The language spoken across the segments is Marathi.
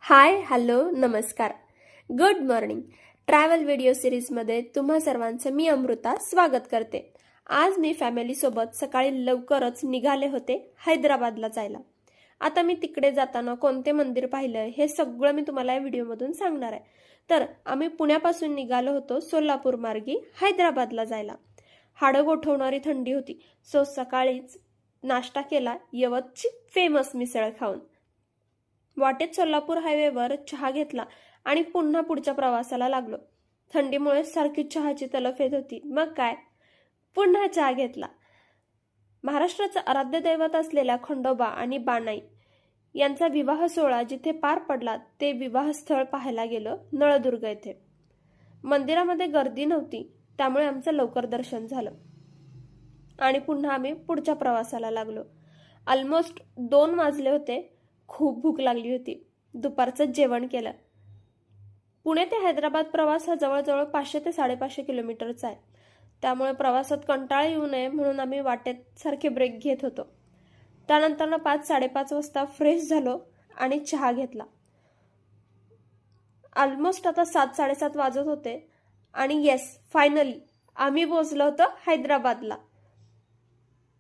हाय हॅलो नमस्कार गुड मॉर्निंग ट्रॅव्हल व्हिडिओ सिरीजमध्ये तुम्हा सर्वांचं मी अमृता स्वागत करते। आज मी फॅमिलीसोबत सकाळी लवकरच निघाले होते हैदराबादला जायला। आता मी तिकडे जाताना कोणते मंदिर पाहिलं हे सगळं मी तुम्हाला या व्हिडिओमधून सांगणार आहे। तर आम्ही पुण्यापासून निघालो होतो सोलापूर मार्गी हैदराबादला जायला। हाडं गोठवणारी थंडी होती, सो सकाळीच नाश्ता केला यवतची फेमस मिसळ खाऊन। वाटेत सोलापूर हायवेवर चहा घेतला आणि पुन्हा पुढच्या प्रवासाला लागलो। थंडीमुळे सारखी चहाची तलफ येत होती, मग काय पुन्हा चहा घेतला। महाराष्ट्राचं आराध्य दैवत असलेल्या खंडोबा आणि बाणाई यांचा विवाह सोहळा जिथे पार पडला ते विवाहस्थळ पाहायला गेलो नळदुर्ग येथे। मंदिरामध्ये गर्दी नव्हती, त्यामुळे आमचं लवकर दर्शन झालं आणि पुन्हा आम्ही पुढच्या प्रवासाला लागलो। ऑलमोस्ट 2 वाजले होते। खूप भूक लागली होती। दुपारचं जेवण केलं। पुणे ते हैदराबाद प्रवास हा जवळजवळ 500 ते 550 किलोमीटरचा आहे, त्यामुळे प्रवासात कंटाळा येऊ नये म्हणून आम्ही वाटेत सारखे ब्रेक घेत होतो। त्यानंतर 5-5:30 वाजता फ्रेश झालो आणि चहा घेतला। ऑलमोस्ट आता 7-7:30 वाजत होते आणि येस फायनली आम्ही पोहोचलो होतो हैदराबादला।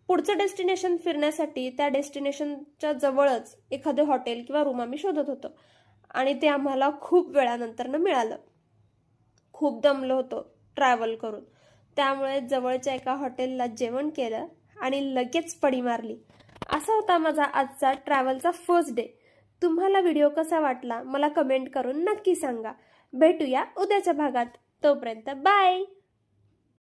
पुढचं डेस्टिनेशन फिरण्यासाठी त्या डेस्टिनेशनच्या जवळच एखादे हॉटेल किंवा रूम आम्ही शोधत होतो आणि ते आम्हाला खूप वेळानंतर मिळालं। खूप दमलो होतो ट्रॅव्हल करून, त्यामुळे जवळच्या एका हॉटेलला जेवण केलं आणि लगेच पडी मारली। असा होता माझा आजचा ट्रॅव्हलचा फर्स्ट डे। तुम्हाला व्हिडिओ कसा वाटला मला कमेंट करून नक्की सांगा। भेटूया उद्याच्या भागात, तोपर्यंत बाय।